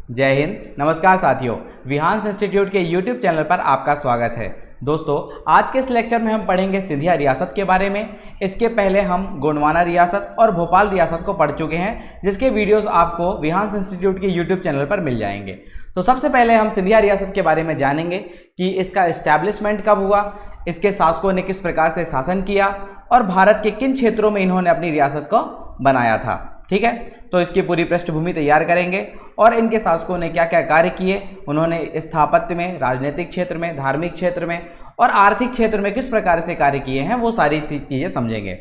जय हिंद। नमस्कार साथियों, विहांस इंस्टीट्यूट के यूट्यूब चैनल पर आपका स्वागत है। दोस्तों, आज के इस लेक्चर में हम पढ़ेंगे सिंधिया रियासत के बारे में। इसके पहले हम गोंडवाना रियासत और भोपाल रियासत को पढ़ चुके हैं, जिसके वीडियोस आपको विहांस इंस्टीट्यूट के यूट्यूब चैनल पर मिल जाएंगे। तो सबसे पहले हम सिंधिया रियासत के बारे में जानेंगे कि इसका इस्टेब्लिशमेंट कब हुआ, इसके शासकों ने किस प्रकार से शासन किया और भारत के किन क्षेत्रों में इन्होंने अपनी रियासत को बनाया था। ठीक है, तो इसकी पूरी पृष्ठभूमि तैयार करेंगे और इनके शासकों ने क्या क्या कार्य किए, उन्होंने स्थापत्य में, राजनीतिक क्षेत्र में, धार्मिक क्षेत्र में और आर्थिक क्षेत्र में किस प्रकार से कार्य किए हैं, वो सारी चीज़ें समझेंगे।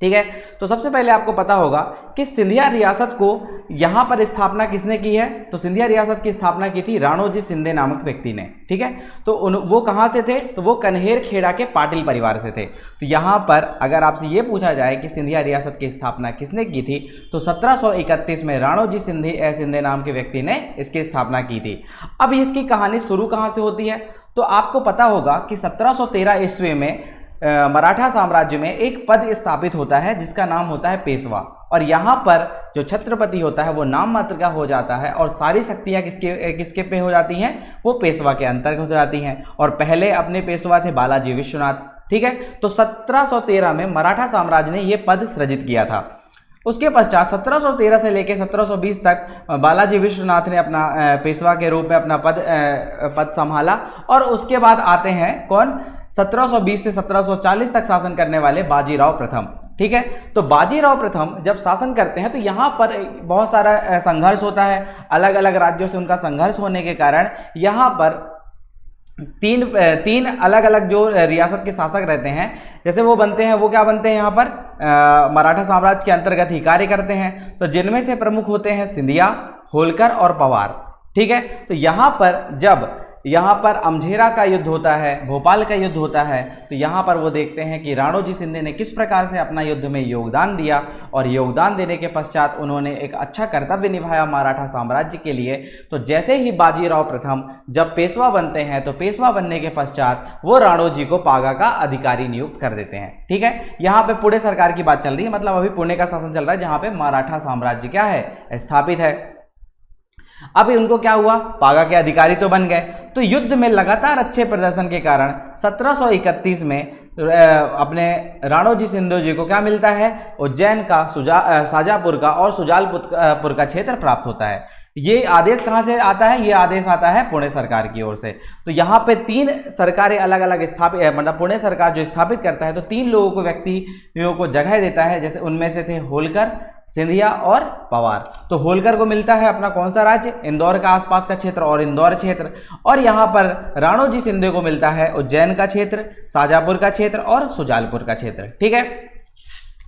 ठीक है, तो सबसे पहले आपको पता होगा कि सिंधिया रियासत को यहाँ पर स्थापना किसने की है। तो सिंधिया रियासत की स्थापना की थी राणोजी सिंधे नामक व्यक्ति ने। ठीक है, तो वो कहाँ से थे, तो वो कन्हेर खेड़ा के पाटिल परिवार से थे। तो यहाँ पर अगर आपसे ये पूछा जाए कि सिंधिया रियासत की स्थापना किसने की थी, तो 1731 में राणोजी सिंधे नाम के व्यक्ति ने इसकी स्थापना की थी। अब इसकी कहानी शुरू कहाँ से होती है, तो आपको पता होगा कि 1713 ईस्वी में मराठा साम्राज्य में एक पद स्थापित होता है जिसका नाम होता है पेशवा। और यहाँ पर जो छत्रपति होता है वो नाम मात्र का हो जाता है और सारी शक्तियाँ किसके पे हो जाती हैं, वो पेशवा के अंतर्गत हो जाती हैं। और पहले अपने पेशवा थे बालाजी विश्वनाथ। ठीक है, तो 1713 में मराठा साम्राज्य ने ये पद सृजित किया था। उसके पश्चात 1713 से लेकर 1720 तक बालाजी विश्वनाथ ने अपना पेशवा के रूप में अपना पद संभाला। और उसके बाद आते हैं कौन, 1720 से 1740 तक शासन करने वाले बाजीराव प्रथम। ठीक है, तो बाजीराव प्रथम जब शासन करते हैं तो यहाँ पर बहुत सारा संघर्ष होता है। अलग अलग राज्यों से उनका संघर्ष होने के कारण यहाँ पर तीन अलग अलग जो रियासत के शासक रहते हैं, जैसे वो बनते हैं, वो क्या बनते हैं, यहाँ पर मराठा साम्राज्य के अंतर्गत ही कार्य करते हैं। तो जिनमें से प्रमुख होते हैं सिंधिया, होलकर और पवार। ठीक है, तो यहाँ पर अमझेरा का युद्ध होता है, भोपाल का युद्ध होता है, तो यहाँ पर वो देखते हैं कि राणोजी सिंधे ने किस प्रकार से अपना युद्ध में योगदान दिया और योगदान देने के पश्चात उन्होंने एक अच्छा कर्तव्य निभाया मराठा साम्राज्य के लिए। तो जैसे ही बाजीराव प्रथम जब पेशवा बनते हैं, तो पेशवा बनने के पश्चात वो राणोजी को पागा का अधिकारी नियुक्त कर देते हैं। ठीक है, यहाँ पे पुणे सरकार की बात चल रही है, मतलब अभी पुणे का शासन चल रहा है जहाँ पे मराठा साम्राज्य क्या है, स्थापित है। अब उनको क्या हुआ, पागा के अधिकारी तो बन गए। तो युद्ध में लगातार अच्छे प्रदर्शन के कारण 1731 में अपने राणोजी सिंधे जी को क्या मिलता है, उज्जैन का, शाजापुर का और सुजालपुर का क्षेत्र प्राप्त होता है। ये आदेश कहाँ से आता है, ये आदेश आता है पुणे सरकार की ओर से। तो यहाँ पे 3 सरकारें अलग अलग स्थापित, मतलब पुणे सरकार जो स्थापित करता है तो 3 लोगों को, व्यक्तियों को जगह देता है। जैसे उनमें से थे होलकर, सिंधिया और पवार। तो होलकर को मिलता है अपना कौन सा राज्य, इंदौर का आसपास का क्षेत्र और इंदौर क्षेत्र। और यहाँ पर राणोजी सिंधे को मिलता है उज्जैन का क्षेत्र, शाजापुर का क्षेत्र और सुजालपुर का क्षेत्र। ठीक है,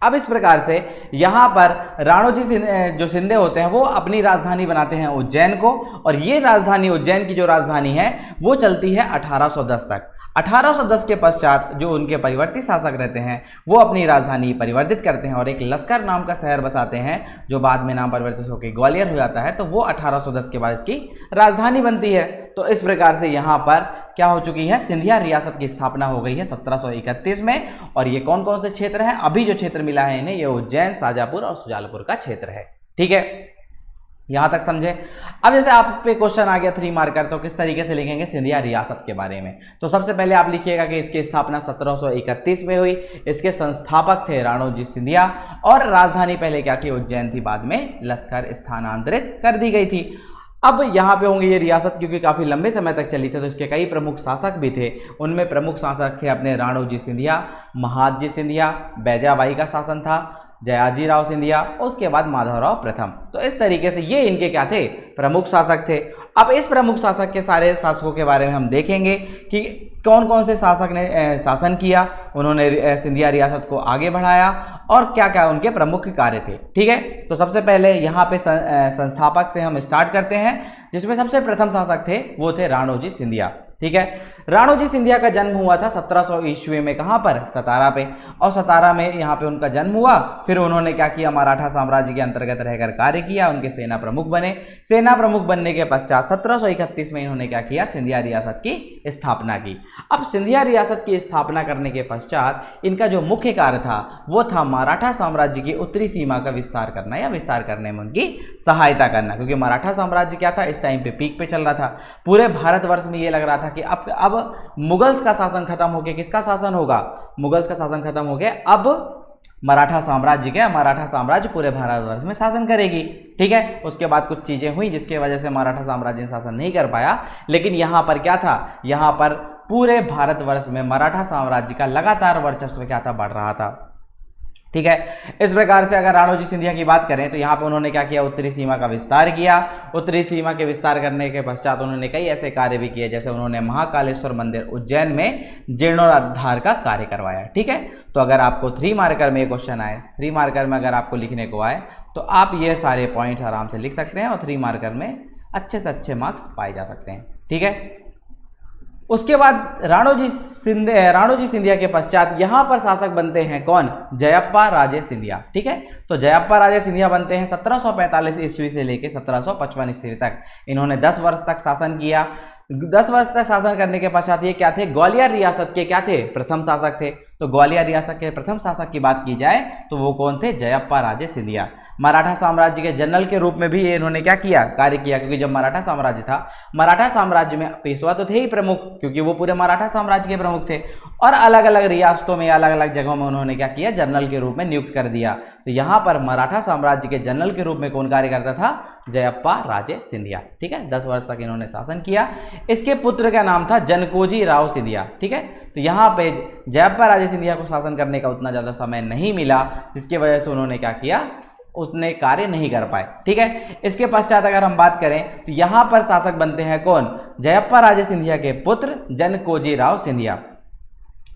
अब इस प्रकार से यहाँ पर राणोजी जो सिंधे होते हैं वो अपनी राजधानी बनाते हैं उज्जैन को। और ये राजधानी, उज्जैन की जो राजधानी है वो चलती है 1810 तक। 1810 के पश्चात जो उनके परिवर्ती शासक रहते हैं वो अपनी राजधानी परिवर्तित करते हैं और एक लश्कर नाम का शहर बसाते हैं, जो बाद में नाम परिवर्तित होकर ग्वालियर हो जाता है। तो वो 1810 के बाद इसकी राजधानी बनती है। तो इस प्रकार से यहाँ पर क्या हो चुकी है, सिंधिया रियासत की स्थापना हो गई है 1731 में। और ये कौन कौन से क्षेत्र हैं, अभी जो क्षेत्र मिला है इन्हें, ये उज्जैन, शाजापुर और सुजालपुर का क्षेत्र है। ठीक है, यहां तक समझे। अब जैसे आप पे क्वेश्चन आ गया 3 मार्कर, तो किस तरीके से लिखेंगे सिंधिया रियासत के बारे में। तो सबसे पहले आप लिखिएगा कि इसकी स्थापना 1731 में हुई। इसके संस्थापक थे राणोजी सिंधिया और राजधानी पहले क्या थी, उज्जैन थी, बाद में लश्कर स्थानांतरित कर दी गई थी। अब यहाँ पे होंगे ये रियासत, क्योंकि काफ़ी लंबे समय तक चली थी तो इसके कई प्रमुख शासक भी थे। उनमें प्रमुख शासक थे अपने राणोजी सिंधिया, महादजी सिंधिया, बैजाबाई का शासन था, जयाजीराव सिंधिया, उसके बाद माधवराव प्रथम। तो इस तरीके से ये इनके क्या थे, प्रमुख शासक थे। अब इस प्रमुख शासक के सारे शासकों के बारे में हम देखेंगे कि कौन कौन से शासक ने शासन किया, उन्होंने सिंधिया रियासत को आगे बढ़ाया और क्या क्या उनके प्रमुख कार्य थे। ठीक है, तो सबसे पहले यहाँ पे संस्थापक से हम स्टार्ट करते हैं, जिसमें सबसे प्रथम शासक थे वो थे राणोजी सिंधिया। ठीक है, राणोजी सिंधिया का जन्म हुआ था 1700 ईस्वी में, कहाँ पर, सतारा पे, और सतारा में यहाँ पे उनका जन्म हुआ। फिर उन्होंने क्या किया, मराठा साम्राज्य के अंतर्गत रहकर कार्य किया, उनके सेना प्रमुख बने। सेना प्रमुख बनने के पश्चात 1731 में इन्होंने क्या किया, सिंधिया रियासत की स्थापना की। अब सिंधिया रियासत की स्थापना करने के पश्चात इनका जो मुख्य कार्य था वो था मराठा साम्राज्य की उत्तरी सीमा का विस्तार करना या विस्तार करने में उनकी सहायता करना, क्योंकि मराठा साम्राज्य क्या था, इस टाइम पे पीक पे चल रहा था। पूरे भारतवर्ष में ये लग रहा था कि अब मुगल्स का शासन खत्म हो गया, किसका शासन होगा, मुगल्स का शासन खत्म हो गया, अब मराठा साम्राज्य पूरे भारतवर्ष में शासन करेगी। ठीक है, उसके बाद कुछ चीजें हुई जिसकी वजह से मराठा साम्राज्य शासन नहीं कर पाया, लेकिन यहां पर क्या था, यहां पर पूरे भारतवर्ष में मराठा साम्राज्य का लगातार वर्चस्व क्या था, बढ़ रहा था। ठीक है, इस प्रकार से अगर राणोजी सिंधिया की बात करें तो यहाँ पे उन्होंने क्या किया, उत्तरी सीमा का विस्तार किया। उत्तरी सीमा के विस्तार करने के पश्चात उन्होंने कई ऐसे कार्य भी किए, जैसे उन्होंने महाकालेश्वर मंदिर उज्जैन में जीर्णोद्धार का कार्य करवाया। ठीक है, तो अगर आपको 3 मार्कर में क्वेश्चन आए, 3 मार्कर में अगर आपको लिखने को आए तो आप ये सारे पॉइंट्स आराम से लिख सकते हैं और 3 मार्कर में अच्छे से अच्छे मार्क्स पाए जा सकते हैं। ठीक है, उसके बाद राणोजी सिंधिया के पश्चात यहां पर शासक बनते हैं कौन, जयप्पा राजे सिंधिया। ठीक है, तो जयप्पा राजे सिंधिया बनते हैं 1745 ईस्वी से लेकर 1755 ईस्वी तक। इन्होंने 10 वर्ष तक शासन किया। 10 वर्ष तक शासन करने के पश्चात ये क्या थे, ग्वालियर रियासत के क्या थे, प्रथम शासक थे। तो ग्वालियर रियासत के प्रथम शासक की बात की जाए तो वो कौन थे, जयप्पा राजे सिंधिया। मराठा साम्राज्य के जनरल के रूप में भी ये इन्होंने क्या किया, कार्य किया, क्योंकि जब मराठा साम्राज्य था, मराठा साम्राज्य में पेशवा तो थे ही प्रमुख, क्योंकि वो पूरे मराठा साम्राज्य के प्रमुख थे, और अलग अलग रियासतों में, अलग अलग जगहों में उन्होंने क्या किया, जनरल के रूप में नियुक्त कर दिया। तो यहाँ पर मराठा साम्राज्य के जनरल के रूप में कौन कार्य करता था, जयप्पा राजे सिंधिया। ठीक है, 10 वर्ष तक इन्होंने शासन किया। इसके पुत्र का नाम था जनकोजी राव सिंधिया। ठीक है, तो यहाँ पे जयप्पा राजे सिंधिया को शासन करने का उतना ज़्यादा समय नहीं मिला, जिसकी वजह से उन्होंने क्या किया, उतने कार्य नहीं कर पाए। ठीक है, इसके पश्चात अगर हम बात करें तो यहाँ पर शासक बनते हैं कौन, जयप्पा राजे सिंधिया के पुत्र जनकोजी राव सिंधिया।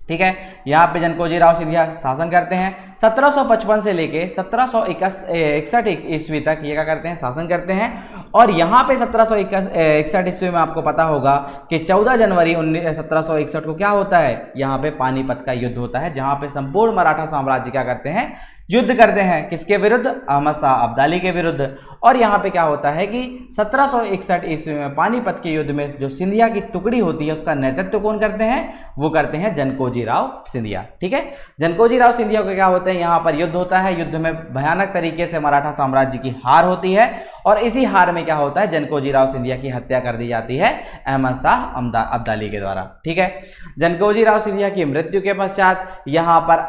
ठीक है, यहाँ पे जनकोजी राव सिंधिया शासन करते हैं 1755 से लेके 1761 ईस्वी तक। ये क्या करते हैं, शासन करते हैं। और यहाँ पे 1761 ईस्वी में आपको पता होगा कि 14 जनवरी 1761 को क्या होता है, यहाँ पे पानीपत का युद्ध होता है, जहाँ पे संपूर्ण मराठा साम्राज्य क्या करते हैं, युद्ध करते हैं, किसके विरुद्ध, अहमद शाह अब्दाली के विरुद्ध। और यहाँ पे क्या होता है कि 1761 ईस्वी में पानीपत के युद्ध में जो सिंधिया की टुकड़ी होती है उसका नेतृत्व कौन करते हैं, वो करते हैं जनकोजी राव सिंधिया। ठीक है, जनकोजी राव सिंधिया को क्या होते हैं, यहाँ पर युद्ध होता है, युद्ध में भयानक तरीके से मराठा साम्राज्य की हार होती है, और इसी हार में क्या होता है, जनकोजी राव सिंधिया की हत्या कर दी जाती है अहमद शाह अब्दाली के द्वारा। ठीक है, जनकोजी राव सिंधिया की मृत्यु के पश्चात यहाँ पर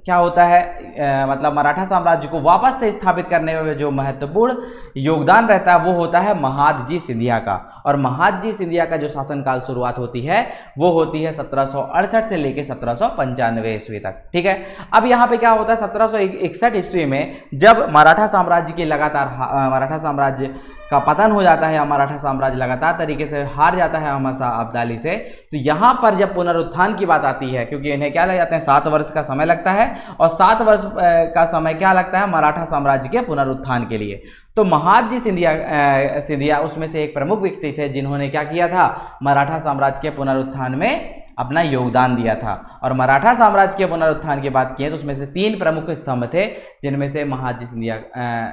क्या होता है, मतलब मराठा साम्राज्य को वापस से स्थापित करने में जो महत्वपूर्ण योगदान रहता है वो होता है महादजी सिंधिया का। और महादजी सिंधिया का जो शासनकाल शुरुआत होती है वो होती है 1768 से लेकर 1795 ईस्वी तक। ठीक है, अब यहाँ पे क्या होता है, 1761 ईस्वी में जब मराठा साम्राज्य की लगातार मराठा साम्राज्य का पतन हो जाता है, या मराठा साम्राज्य लगातार तरीके से हार जाता है अहमद शाह अब्दाली से, तो यहाँ पर जब पुनरुत्थान की बात आती है, क्योंकि इन्हें क्या लग जाते हैं, 7 वर्ष का समय लगता है, और 7 वर्ष का समय क्या लगता है, मराठा साम्राज्य के पुनरुत्थान के लिए। तो महादजी सिंधिया उसमें से एक प्रमुख व्यक्ति थे जिन्होंने क्या किया था, मराठा साम्राज्य के पुनरुत्थान में अपना योगदान दिया था। और मराठा साम्राज्य के पुनरुत्थान की बात की तो उसमें से 3 प्रमुख स्तंभ थे, जिनमें से महादजी सिंधिया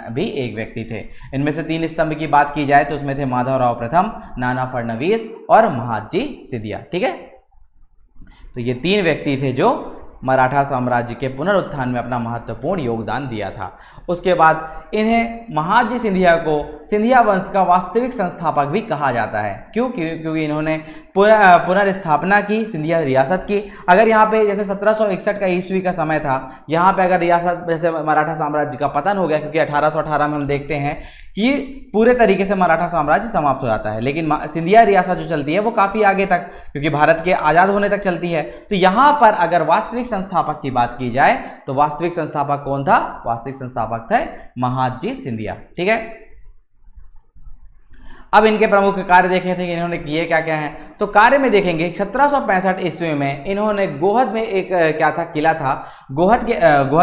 भी एक व्यक्ति थे। इनमें से 3 स्तंभ की बात की जाए तो उसमें थे माधवराव प्रथम, नाना फडणवीस और महादजी सिंधिया। ठीक है, तो ये 3 व्यक्ति थे जो मराठा साम्राज्य के पुनरुत्थान में अपना महत्वपूर्ण योगदान दिया था। उसके बाद इन्हें महादजी सिंधिया को सिंधिया वंश का वास्तविक संस्थापक भी कहा जाता है। क्यों? क्योंकि इन्होंने पुनर्स्थापना की सिंधिया रियासत की। अगर यहाँ पे जैसे 1761 का ईस्वी का समय था, यहाँ पे अगर रियासत जैसे मराठा साम्राज्य का पतन हो गया, क्योंकि 1818 में हम देखते हैं कि पूरे तरीके से मराठा साम्राज्य समाप्त हो जाता है, लेकिन सिंधिया रियासत जो चलती है वो काफ़ी आगे तक, क्योंकि भारत के आज़ाद होने तक चलती है। तो यहाँ पर अगर वास्तविक संस्थापक की बात की जाए तो वास्तविक संस्थापक कौन था? वास्तविक संस्थापक थे महादजी सिंधिया। ठीक है, अब इनके प्रमुख कार्य देखे थे कि इन्होंने किए क्या क्या हैं। तो तो कार्य में देखेंगे 1765 ईस्वी में इन्होंने गोहद में एक क्या था, किला था, गोहद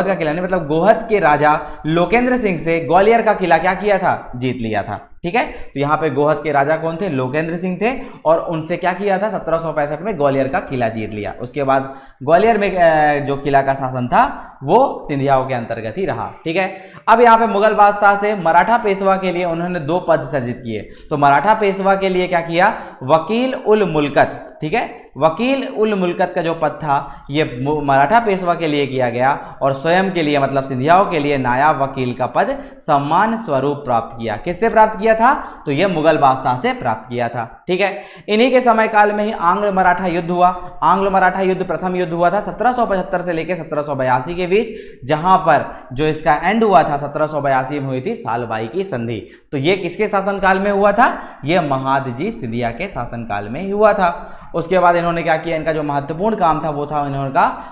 का किला नहीं, मतलब गोहद के राजा लोकेंद्र सिंह से ग्वालियर का किला क्या किया था, जीत लिया था। ठीक है, तो यहाँ पे गोहद के राजा कौन थे, लोकेंद्र सिंह थे, और उनसे क्या किया था, 1765 में ग्वालियर का किला जीत लिया। उसके बाद ग्वालियर में जो किला का शासन था वो सिंधियाओं के अंतर्गत ही रहा। ठीक है, अब यहाँ पे मुगल बादशाह से मराठा पेशवा के लिए उन्होंने 2 पद सृजित किए। तो मराठा पेशवा के लिए क्या किया, वकील उल मुल्कत, ठीक है, वकील उल मुल्कत का जो पद था ये मराठा पेशवा के लिए किया गया, और स्वयं के लिए मतलब सिंधियाओं के लिए नायब वकील का पद सम्मान स्वरूप प्राप्त किया। किससे प्राप्त किया था, तो यह मुगल बादशाह से प्राप्त किया था। ठीक है, इन्हीं के समय काल में ही आंग्ल मराठा युद्ध हुआ। आंग्ल मराठा युद्ध प्रथम युद्ध हुआ था 1775 से लेकर 1782 के बीच, जहां पर जो इसका एंड हुआ था 1782 में हुई थी सालबाई की संधि। तो ये किसके शासनकाल में हुआ था, यह महादजी सिंधिया के शासनकाल में ही हुआ था। उसके बाद इन्होंने क्या किया, इनका जो महत्वपूर्ण काम था वो था इन्होंने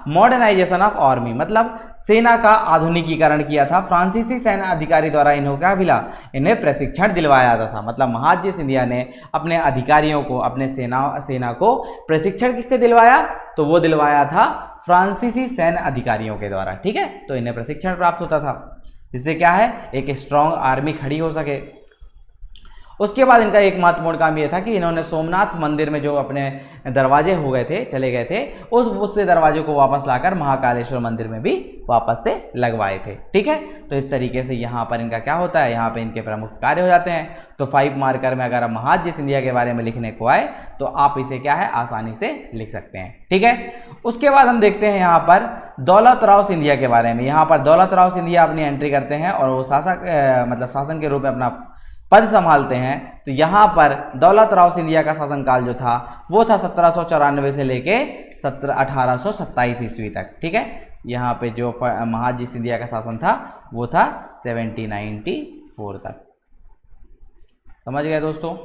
मॉडर्नाइजेशन ऑफ आर्मी, मतलब सेना का आधुनिकीकरण किया था। फ्रांसीसी सेना अधिकारी द्वारा इन्होंने क्या मिला, इन्हें प्रशिक्षण दिलवाया जाता था। मतलब महादजी सिंधिया ने अपने अधिकारियों को, अपने सेना को प्रशिक्षण किससे दिलवाया, तो वो दिलवाया था फ्रांसीसी सैन्य अधिकारियों के द्वारा। ठीक है, तो इन्हें प्रशिक्षण प्राप्त होता था, जिससे क्या है, एक स्ट्रांग आर्मी खड़ी हो सके। उसके बाद इनका एक महत्वपूर्ण काम यह था कि इन्होंने सोमनाथ मंदिर में जो अपने दरवाजे हो गए थे, चले गए थे, उससे दरवाजों को वापस लाकर महाकालेश्वर मंदिर में भी वापस से लगवाए थे। ठीक है, तो इस तरीके से यहाँ पर इनका क्या होता है, यहाँ पे इनके प्रमुख कार्य हो जाते हैं। तो 5 मार्कर में अगर महादजी सिंधिया के बारे में लिखने को आए तो आप इसे क्या है, आसानी से लिख सकते हैं। ठीक है, उसके बाद हम देखते हैं यहाँ पर दौलत राव सिंधिया के बारे में। यहाँ पर दौलत राव सिंधिया अपनी एंट्री करते हैं और वो मतलब शासन के रूप में अपना पद संभालते हैं। तो यहाँ पर दौलत राव सिंधिया का शासनकाल जो था वो था 1794 से लेके 1827 ईस्वी तक। ठीक है, यहाँ पे जो महादजी सिंधिया का शासन था वो था 1794 तक। समझ गए दोस्तों।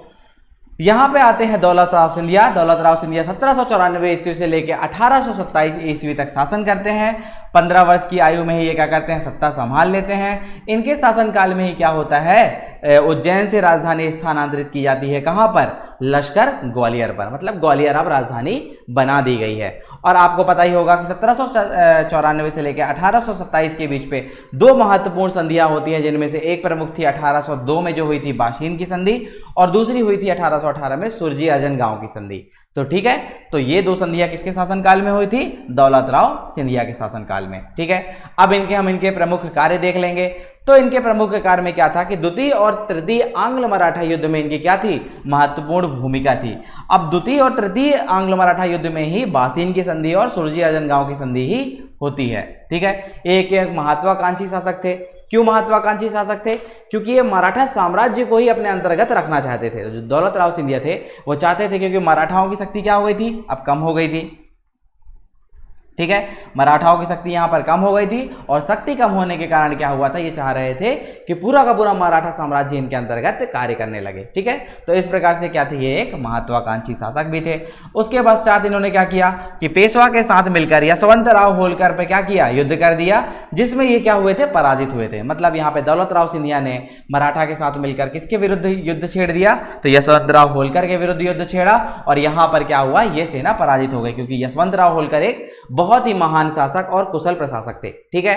यहाँ पे आते हैं दौलत राव सिंधिया। दौलत राव सिंधिया 1794 ईस्वी से लेकर 1827 ईस्वी तक शासन करते हैं। 15 वर्ष की आयु में ही ये क्या करते हैं, सत्ता संभाल लेते हैं। इनके शासनकाल में ही क्या होता है, उज्जैन से राजधानी स्थानांतरित की जाती है। कहाँ पर, लश्कर ग्वालियर पर, मतलब ग्वालियर अब राजधानी बना दी गई है। और आपको पता ही होगा कि 1794 से लेकर 1827 के बीच पे 2 महत्वपूर्ण संधियां होती हैं, जिनमें से एक प्रमुख थी 1802 में जो हुई थी बाशीन की संधि, और दूसरी हुई थी 1818 में सुरजी अर्जन गांव की संधि। तो ठीक है, तो ये 2 संधियां किसके शासनकाल में हुई थी, दौलत राव सिंधिया के शासनकाल में। ठीक है, अब हम इनके प्रमुख कार्य देख लेंगे। तो इनके प्रमुख कार्य में क्या था कि द्वितीय और तृतीय आंग्ल मराठा युद्ध में इनकी क्या थी, महत्वपूर्ण भूमिका थी। अब द्वितीय और तृतीय आंग्ल मराठा युद्ध में ही बासीन की संधि और सुरजी अर्जन गांव की संधि ही होती है। ठीक है, एक महत्वाकांक्षी शासक थे। क्यों महत्वाकांक्षी शासक थे, क्योंकि ये मराठा साम्राज्य को ही अपने अंतर्गत रखना चाहते थे। जो दौलत राव सिंधिया थे वो चाहते थे, क्योंकि मराठाओं की शक्ति क्या हो गई थी, अब कम हो गई थी। ठीक है, मराठाओं की शक्ति यहां पर कम हो गई थी, और शक्ति कम होने के कारण क्या हुआ था, ये चाह रहे थे कि पूरा का पूरा मराठा साम्राज्य इनके अंतर्गत कार्य करने लगे। ठीक है, तो इस प्रकार से क्या थे, ये एक महत्वाकांक्षी शासक भी थे। उसके पश्चात इन्होंने क्या किया कि पेशवा के साथ मिलकर यशवंतराव होलकर पे क्या किया, युद्ध कर दिया, जिसमें ये क्या हुए थे, पराजित हुए थे। मतलब यहाँ पे दौलत राव सिंधिया ने मराठा के साथ मिलकर किसके विरुद्ध युद्ध छेड़ दिया, तो यशवंतराव होलकर के विरुद्ध युद्ध छेड़ा, और यहाँ पर क्या हुआ, ये सेना पराजित हो गई, क्योंकि यशवंतराव होलकर एक बहुत ही महान शासक और कुशल प्रशासक थे। ठीक है,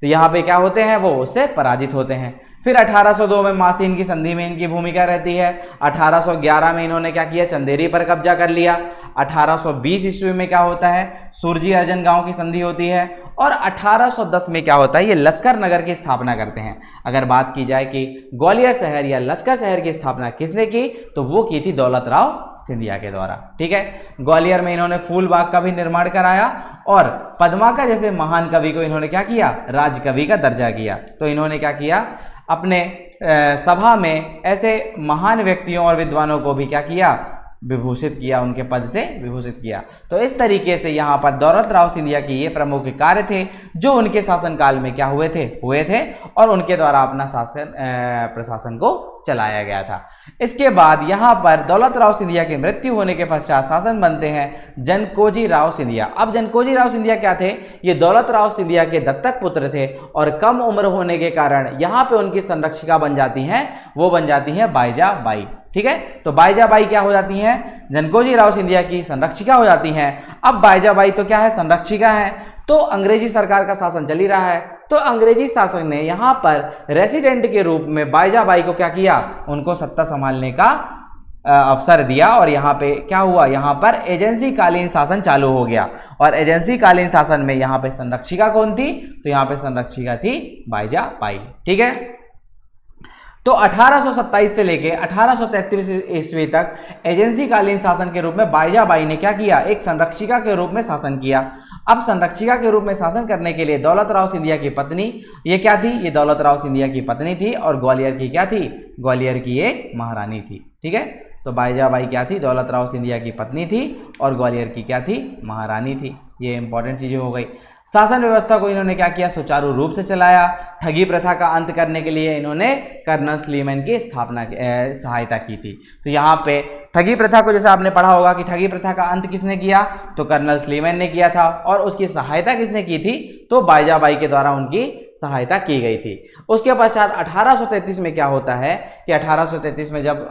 तो यहाँ पे क्या होते हैं, वो उससे पराजित होते हैं। फिर 1802 में मासीन की संधि में इनकी भूमिका रहती है। 1811 में इन्होंने क्या किया, चंदेरी पर कब्जा कर लिया। 1820 ईस्वी में क्या होता है, सुरजी अर्जन गांव की संधि होती है। और 1810 में क्या होता है, ये लश्कर नगर की स्थापना करते हैं। अगर बात की जाए कि ग्वालियर शहर या लश्कर शहर की स्थापना किसने की, तो वो की थी दौलत राव सिंधिया के द्वारा। ठीक है, ग्वालियर में इन्होंने फूलबाग का भी निर्माण कराया, और पद्माकर जैसे महान कवि को इन्होंने क्या किया, राजकवि का दर्जा किया। तो इन्होंने क्या किया, अपने सभा में ऐसे महान व्यक्तियों और विद्वानों को भी क्या किया, विभूषित किया, उनके पद से विभूषित किया। तो इस तरीके से यहाँ पर दौलत राव सिंधिया की ये प्रमुख कार्य थे, जो उनके शासनकाल में क्या हुए थे, और उनके द्वारा अपना प्रशासन को चलाया गया था। इसके बाद यहाँ पर दौलत राव सिंधिया की मृत्यु होने के पश्चात शासन बनते हैं जनकोजी राव सिंधिया। अब जनकोजी राव सिंधिया क्या थे, ये दौलत राव सिंधिया के दत्तक पुत्र थे, और कम उम्र होने के कारण यहाँ पे उनकी संरक्षिका बन जाती हैं, वो बन जाती हैं बाईजा बाई। ठीक है। तो बाईजाबाई क्या हो जाती हैं, जनकोजी राव सिंधिया की संरक्षिका हो जाती हैं। अब बाईजाबाई तो क्या है, संरक्षिका है, तो अंग्रेजी सरकार का शासन चल ही रहा है, तो अंग्रेजी शासन ने यहाँ पर रेसिडेंट के रूप में बाईजाबाई को क्या किया, उनको सत्ता संभालने का अवसर दिया। और यहाँ पे क्या हुआ, यहाँ पर एजेंसी कालीन शासन चालू हो गया। और एजेंसी कालीन शासन में यहाँ पे संरक्षिका कौन थी, तो यहाँ पे संरक्षिका थी बाईजाबाई। ठीक है। तो 1827 से लेके 1833 ईस्वी तक एजेंसी कालीन शासन के रूप में बाईजाबाई ने क्या किया, एक संरक्षिका के रूप में शासन किया। अब संरक्षिका के रूप में शासन करने के लिए दौलत राव सिंधिया की पत्नी, ये क्या थी, ये दौलत राव सिंधिया की पत्नी थी और ग्वालियर की क्या थी, ग्वालियर की एक महारानी थी। ठीक है। तो बाईजाबाई क्या थी, दौलत राव सिंधिया की पत्नी थी और ग्वालियर की क्या थी, महारानी थी। ये इंपॉर्टेंट चीजें हो गई। शासन व्यवस्था को इन्होंने क्या किया, सुचारू रूप से चलाया। ठगी प्रथा का अंत करने के लिए इन्होंने कर्नल स्लीमैन की स्थापना सहायता की थी। तो यहाँ पे ठगी प्रथा को जैसे आपने पढ़ा होगा कि ठगी प्रथा का अंत किसने किया, तो कर्नल स्लीमैन ने किया था। और उसकी सहायता किसने की थी, तो बाईजाबाई के द्वारा उनकी सहायता की गई थी। उसके पश्चात 1833 में क्या होता है कि 1833 में जब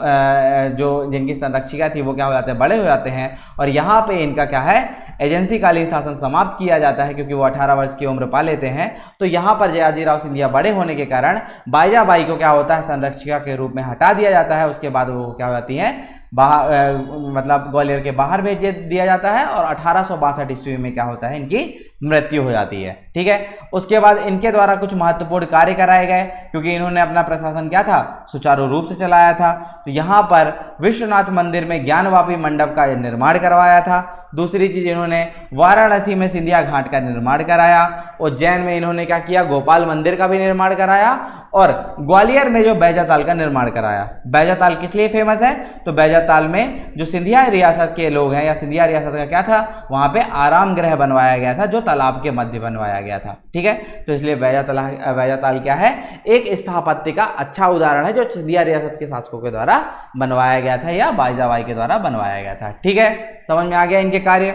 जो जिनकी संरक्षिका थी वो क्या हो जाते हैं, बड़े हो जाते हैं। और यहाँ पे इनका क्या है, एजेंसी कालीन शासन समाप्त किया जाता है क्योंकि वो 18 वर्ष की उम्र पा लेते हैं। तो यहाँ पर जयाजी राव सिंधिया बड़े होने के कारण बाईजाबाई को क्या होता है, संरक्षिका के रूप में हटा दिया जाता है। उसके बाद वो क्या हो जाती है, मतलब ग्वालियर के बाहर भेज दिया जाता है। और 1862 ईस्वी में क्या होता है, इनकी मृत्यु हो जाती है। ठीक है। उसके बाद इनके द्वारा कुछ महत्वपूर्ण कार्य कराए गए क्योंकि इन्होंने अपना प्रशासन क्या था, सुचारू रूप से चलाया था। तो यहाँ पर विश्वनाथ मंदिर में ज्ञानवापी मंडप का निर्माण करवाया था। दूसरी चीज, इन्होंने वाराणसी में सिंधिया घाट का निर्माण कराया। उज्जैन में इन्होंने क्या किया, गोपाल मंदिर का भी निर्माण कराया। और ग्वालियर में जो बैजाताल का निर्माण कराया। बैजाताल किस लिए फेमस है, तो बैजाताल में जो सिंधिया रियासत के लोग हैं या सिंधिया रियासत का क्या था, वहां पे आराम गृह बनवाया गया था जो तालाब के मध्य बनवाया गया था। ठीक है। तो इसलिए बैजाताल क्या है, एक स्थापत्य का अच्छा उदाहरण है जो सिंधिया रियासत के शासकों के द्वारा बनवाया गया था या बाईजाबाई के द्वारा बनवाया गया था। ठीक है, समझ में आ गया इनके कार्य।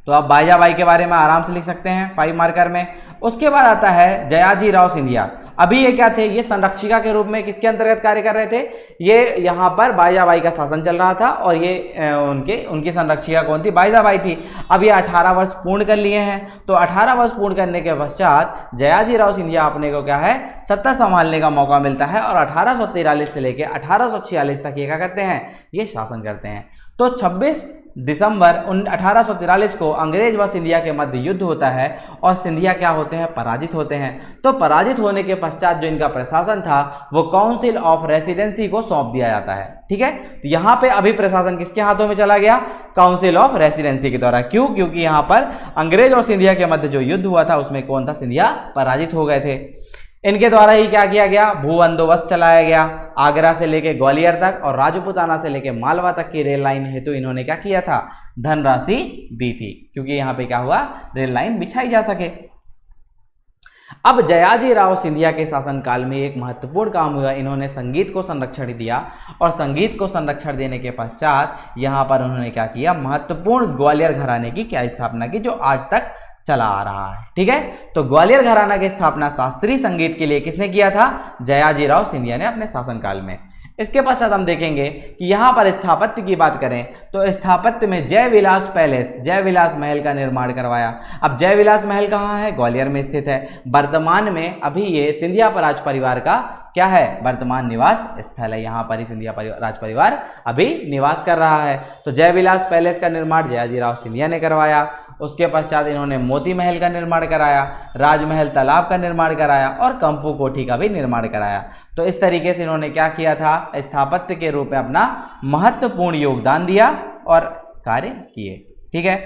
तो आप बाईजाबाई के बारे में आराम से लिख सकते हैं 5 मार्कर में। उसके बाद आता है जयाजी राव सिंधिया। अभी ये क्या थे, ये संरक्षिका के रूप में किसके अंतर्गत कार्य कर रहे थे, ये यहाँ पर बाईजाबाई का शासन चल रहा था और ये उनकी संरक्षिका कौन थी, बाईजाबाई थी। अब ये 18 वर्ष पूर्ण कर लिए हैं। तो 18 वर्ष पूर्ण करने के पश्चात जयाजी राव सिंधिया अपने को क्या है, सत्ता संभालने का मौका मिलता है। और 1843 से लेकर 1846 तक ये क्या करते हैं, ये शासन करते हैं। तो 26 दिसंबर 1843 को अंग्रेज व सिंधिया के मध्य युद्ध होता है और सिंधिया क्या होते हैं, पराजित होते हैं। तो पराजित होने के पश्चात जो इनका प्रशासन था वो काउंसिल ऑफ रेसिडेंसी को सौंप दिया जाता है। ठीक है। तो यहाँ पे अभी प्रशासन किसके हाथों में चला गया, काउंसिल ऑफ रेसिडेंसी के द्वारा। क्यों, क्योंकि यहाँ पर अंग्रेज और सिंधिया के मध्य जो युद्ध हुआ था उसमें कौन था, सिंधिया पराजित हो गए थे। इनके द्वारा ही क्या किया गया, भू बंदोबस्त चलाया गया। आगरा से लेकर ग्वालियर तक और राजपूताना से लेकर मालवा तक की रेल लाइन हेतु इन्होंने क्या किया था, धनराशि दी थी, क्योंकि यहाँ पे क्या हुआ, रेल लाइन बिछाई जा सके। अब जयाजी राव सिंधिया के शासनकाल में एक महत्वपूर्ण काम हुआ, इन्होंने संगीत को संरक्षण दिया। और संगीत को संरक्षण देने के पश्चात यहाँ पर उन्होंने क्या किया, महत्वपूर्ण ग्वालियर घराने की क्या स्थापना की, जो आज तक चला आ रहा है। ठीक है। तो ग्वालियर घराना की स्थापना शास्त्रीय संगीत के लिए किसने किया था, जयाजी राव सिंधिया ने अपने शासनकाल में। इसके पश्चात हम देखेंगे कि यहाँ पर स्थापत्य की बात करें तो स्थापत्य में जय विलास पैलेस, जय विलास महल का निर्माण करवाया। अब जय विलास महल कहाँ है, ग्वालियर में स्थित है। वर्तमान में अभी ये सिंधिया राज परिवार का क्या है, वर्तमान निवास स्थल है। यहाँ पर ही सिंधिया राज परिवार अभी निवास कर रहा है। तो जय विलास पैलेस का निर्माण जयाजी राव सिंधिया ने करवाया। उसके पश्चात इन्होंने मोती महल का निर्माण कराया, राजमहल तालाब का निर्माण कराया और कंपू कोठी का भी निर्माण कराया। तो इस तरीके से इन्होंने क्या किया था, स्थापत्य के रूप में अपना महत्वपूर्ण योगदान दिया और कार्य किए। ठीक है।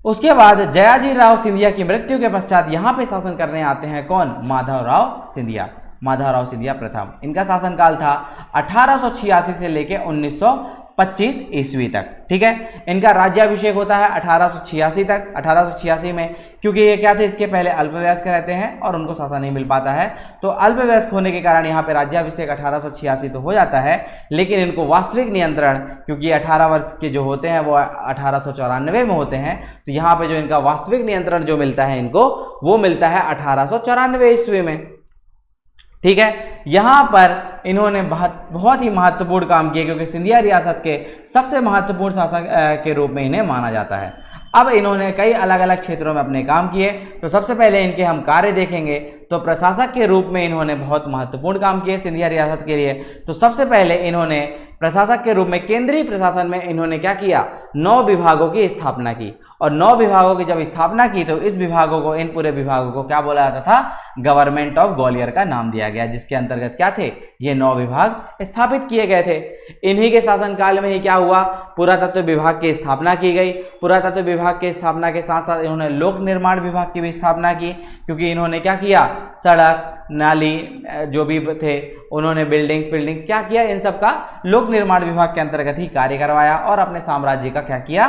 उसके बाद जयाजी राव सिंधिया की मृत्यु के पश्चात यहाँ पे शासन करने आते हैं कौन, माधवराव सिंधिया। माधवराव सिंधिया प्रथम, इनका शासनकाल था 1886 से लेकर 1925 ईस्वी तक। ठीक है। इनका राज्याभिषेक होता है 1886 तक, 1886 में, क्योंकि ये क्या थे, इसके पहले अल्पवयस्क रहते हैं और उनको शासन नहीं मिल पाता है। तो अल्पवयस्क होने के कारण यहाँ पे राज्याभिषेक 1886 तो हो जाता है, लेकिन इनको वास्तविक नियंत्रण, क्योंकि 18 वर्ष के जो होते हैं वो 1894 में होते हैं, तो यहाँ पे जो इनका वास्तविक नियंत्रण जो मिलता है इनको, वो मिलता है 1894 ईस्वी में। ठीक है, यहाँ पर इन्होंने बहुत ही महत्वपूर्ण काम किए, क्योंकि सिंधिया रियासत के सबसे महत्वपूर्ण शासक के रूप में इन्हें माना जाता है। अब इन्होंने कई अलग अलग क्षेत्रों में अपने काम किए। तो सबसे पहले इनके हम कार्य देखेंगे। तो प्रशासक के रूप में इन्होंने बहुत महत्वपूर्ण काम किए सिंधिया रियासत के लिए। तो सबसे पहले इन्होंने प्रशासक के रूप में केंद्रीय प्रशासन में इन्होंने क्या किया, 9 विभागों की स्थापना की। और 9 विभागों की जब स्थापना की तो इस विभागों को, इन पूरे विभागों को क्या बोला जाता था, गवर्नमेंट ऑफ ग्वालियर का नाम दिया गया, जिसके अंतर्गत क्या थे, ये 9 विभाग स्थापित किए गए थे। इन्हीं के शासनकाल में ही क्या हुआ, पुरातत्व विभाग की स्थापना की गई। पुरातत्व विभाग की स्थापना के साथ साथ इन्होंने लोक निर्माण विभाग की भी स्थापना की, क्योंकि इन्होंने क्या किया, सड़क, नाली जो भी थे, उन्होंने बिल्डिंग्स क्या किया, इन सब का लोक निर्माण विभाग के अंतर्गत ही कार्य करवाया और अपने साम्राज्य का क्या किया,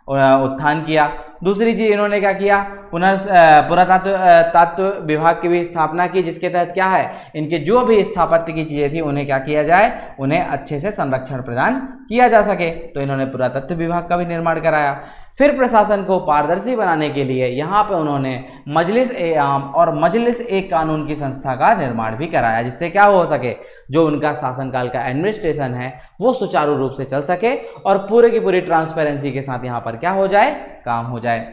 उत्थान किया। दूसरी चीज इन्होंने क्या किया, पुरातत्व विभाग की भी स्थापना की, जिसके तहत क्या है, इनके जो भी स्थापत्य की चीजें थी उन्हें क्या किया जाए, उन्हें अच्छे से संरक्षण प्रदान किया जा सके। तो इन्होंने पुरातत्व विभाग का भी निर्माण कराया। फिर प्रशासन को पारदर्शी बनाने के लिए यहाँ पे उन्होंने मजलिस-ए-आम और मजलिस-ए-कानून की संस्था का निर्माण भी कराया, जिससे क्या हो सके, जो उनका शासनकाल का एडमिनिस्ट्रेशन है वो सुचारू रूप से चल सके और पूरे की पूरी ट्रांसपेरेंसी के साथ यहाँ पर क्या हो जाए, काम हो जाए।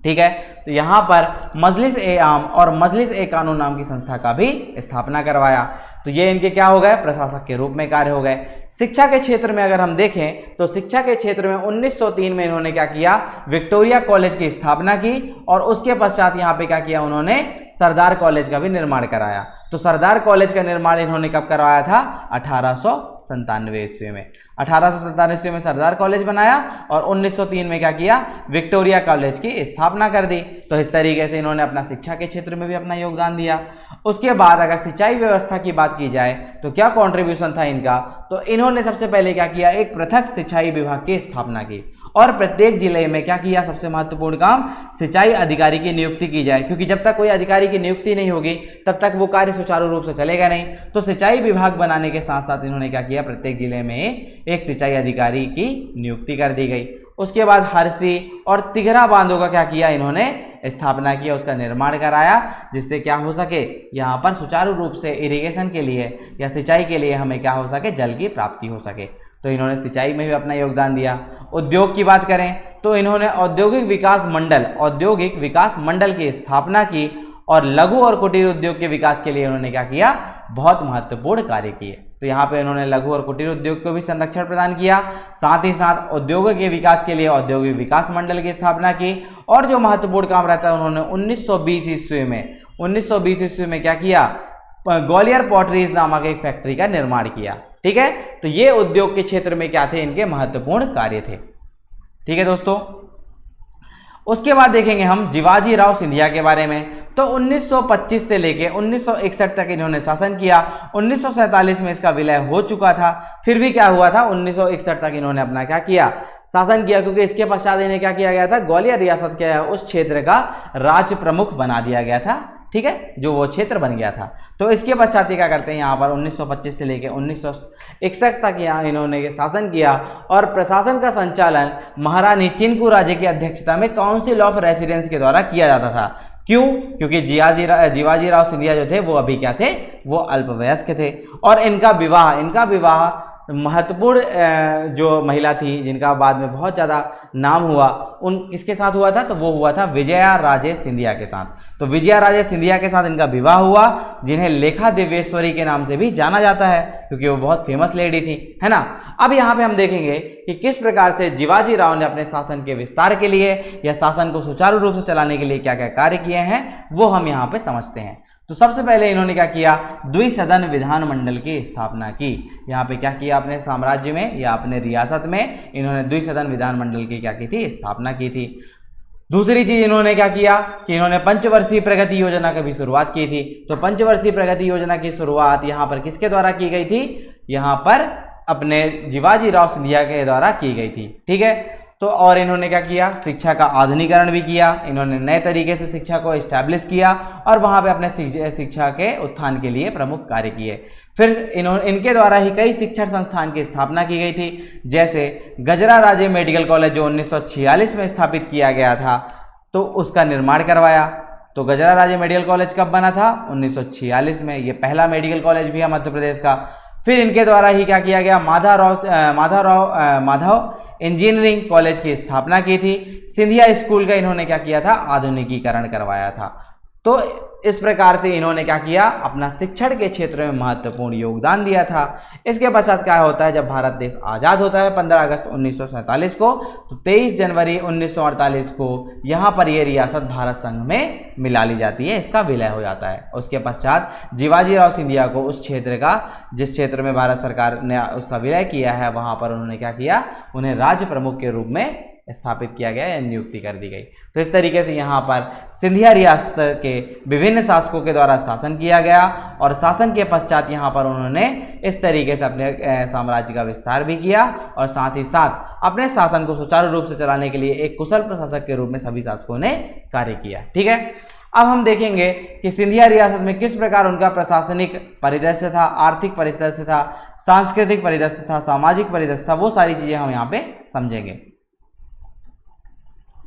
ठीक है, तो यहाँ पर मजलिस-ए-आम और मजलिस-ए-कानून नाम की संस्था का भी स्थापना करवाया। तो ये इनके क्या हो गए, प्रशासक के रूप में कार्य हो गए। शिक्षा के क्षेत्र में अगर हम देखें तो शिक्षा के क्षेत्र में 1903 में इन्होंने क्या किया, विक्टोरिया कॉलेज की स्थापना की और उसके पश्चात यहाँ पे क्या किया, उन्होंने सरदार कॉलेज का भी निर्माण कराया। तो सरदार कॉलेज का निर्माण इन्होंने कब करवाया था, 1897 ईस्वी में। 1897 ईस्वी में सरदार कॉलेज बनाया और 1903 में क्या किया, विक्टोरिया कॉलेज की स्थापना कर दी। तो इस तरीके से इन्होंने अपना शिक्षा के क्षेत्र में भी अपना योगदान दिया। उसके बाद अगर सिंचाई व्यवस्था की बात की जाए तो क्या कंट्रीब्यूशन था इनका, तो इन्होंने सबसे पहले क्या किया, एक पृथक सिंचाई विभाग की स्थापना की और प्रत्येक जिले में क्या किया, सबसे महत्वपूर्ण काम, सिंचाई अधिकारी की नियुक्ति की जाए, क्योंकि जब तक कोई अधिकारी की नियुक्ति नहीं होगी तब तक वो कार्य सुचारू रूप से चलेगा नहीं। तो सिंचाई विभाग बनाने के साथ साथ इन्होंने क्या किया, प्रत्येक जिले में एक सिंचाई अधिकारी की नियुक्ति कर दी गई। उसके बाद हरसी और तिघरा बांधों का क्या किया, इन्होंने स्थापना किया, उसका निर्माण कराया, जिससे क्या हो सके, यहाँ पर सुचारू रूप से इरिगेशन के लिए या सिंचाई के लिए हमें क्या हो सके, जल की प्राप्ति हो सके। तो इन्होंने सिंचाई में भी अपना योगदान दिया। उद्योग की बात करें तो इन्होंने औद्योगिक विकास मंडल की स्थापना की और लघु और कुटीर उद्योग के विकास के लिए उन्होंने क्या किया, बहुत महत्वपूर्ण कार्य किए। तो यहाँ पे इन्होंने लघु और कुटीर उद्योग को भी संरक्षण प्रदान किया, साथ ही साथ उद्योगों के विकास के लिए औद्योगिक विकास मंडल की स्थापना की। और जो महत्वपूर्ण काम रहता है, उन्होंने 1920 ईस्वी में क्या किया, ग्वालियर पॉटरीज नामक एक फैक्ट्री का निर्माण किया। ठीक है, तो ये उद्योग के क्षेत्र में क्या थे, इनके महत्वपूर्ण कार्य थे। ठीक है दोस्तों, उसके बाद देखेंगे हम जिवाजी राव सिंधिया के बारे में। तो 1925 से लेके 1961 तक इन्होंने शासन किया। 1947 में इसका विलय हो चुका था, फिर भी क्या हुआ था, 1961 तक इन्होंने अपना क्या किया, शासन किया, क्योंकि इसके पश्चात इन्हें क्या किया गया था, ग्वालियर रियासत के उस क्षेत्र का राज्य प्रमुख बना दिया गया था। ठीक है, जो वो क्षेत्र बन गया था। तो इसके पश्चात क्या करते हैं, यहाँ पर 1925 से लेकर 1961 तक यहाँ इन्होंने शासन किया और प्रशासन का संचालन महारानी चिनकू राजे की अध्यक्षता में काउंसिल ऑफ रेसिडेंस के द्वारा किया जाता था। क्यों, क्योंकि जिवाजी राव सिंधिया जो थे वो अभी क्या थे, वो अल्पवयस्क थे और इनका विवाह महत्वपूर्ण जो महिला थी जिनका बाद में बहुत ज़्यादा नाम हुआ, उन किसके साथ हुआ था, तो वो हुआ था विजया राजे सिंधिया के साथ। तो विजया राजे सिंधिया के साथ इनका विवाह हुआ, जिन्हें लेखा देवेश्वरी के नाम से भी जाना जाता है, क्योंकि वो बहुत फेमस लेडी थी, है ना। अब यहाँ पे हम देखेंगे कि किस प्रकार से जिवाजी राव ने अपने शासन के विस्तार के लिए या शासन को सुचारू रूप से चलाने के लिए क्या क्या कार्य किए हैं, वो हम यहाँ पे समझते हैं। तो सबसे पहले इन्होंने क्या किया, द्विसदन विधानमंडल की स्थापना की। यहाँ पे क्या किया, अपने साम्राज्य में या अपने रियासत में इन्होंने द्विसदन विधानमंडल की क्या की थी, स्थापना की थी। दूसरी चीज इन्होंने क्या किया कि इन्होंने पंचवर्षीय प्रगति योजना की भी शुरुआत की थी। तो पंचवर्षीय प्रगति योजना की शुरुआत यहाँ पर किसके द्वारा की गई थी, यहाँ पर अपने जिवाजी राव सिंधिया के द्वारा की गई थी। ठीक है, तो और इन्होंने क्या किया, शिक्षा का आधुनिकीकरण भी किया। इन्होंने नए तरीके से शिक्षा को एस्टैब्लिश किया और वहाँ पे अपने शिक्षा के उत्थान के लिए प्रमुख कार्य किए। फिर इनके द्वारा ही कई शिक्षण संस्थान की स्थापना की गई थी, जैसे गजरा राजे मेडिकल कॉलेज जो 1946 में स्थापित किया गया था, तो उसका निर्माण करवाया। तो गजरा राजे मेडिकल कॉलेज कब बना था? 1946 में। ये पहला मेडिकल कॉलेज भी है मध्य प्रदेश का। फिर इनके द्वारा ही क्या किया गया? माधव इंजीनियरिंग कॉलेज की स्थापना की थी। सिंधिया स्कूल का इन्होंने क्या किया था? आधुनिकीकरण करवाया था। तो इस प्रकार से इन्होंने क्या किया? अपना शिक्षण के क्षेत्र में महत्वपूर्ण योगदान दिया था। इसके पश्चात क्या होता है? जब भारत देश आज़ाद होता है 15 अगस्त 1947 को, तो 23 जनवरी 1948 को यहाँ पर ये रियासत भारत संघ में मिला ली जाती है, इसका विलय हो जाता है। उसके पश्चात जीवाजीराव सिंधिया को उस क्षेत्र का, जिस क्षेत्र में भारत सरकार ने उसका विलय किया है, वहाँ पर उन्होंने क्या किया? उन्हें राज्य प्रमुख के रूप में स्थापित किया गया या नियुक्ति कर दी गई। तो इस तरीके से यहाँ पर सिंधिया रियासत के विभिन्न शासकों के द्वारा शासन किया गया और शासन के पश्चात यहाँ पर उन्होंने इस तरीके से अपने साम्राज्य का विस्तार भी किया और साथ ही साथ अपने शासन को सुचारू रूप से चलाने के लिए एक कुशल प्रशासक के रूप में सभी शासकों ने कार्य किया। ठीक है, अब हम देखेंगे कि सिंधिया रियासत में किस प्रकार उनका प्रशासनिक परिदृश्य था, आर्थिक परिदृश्य था, सांस्कृतिक परिदृश्य था, सामाजिक परिदृश्य था, वो सारी चीजें हम यहाँ पे समझेंगे।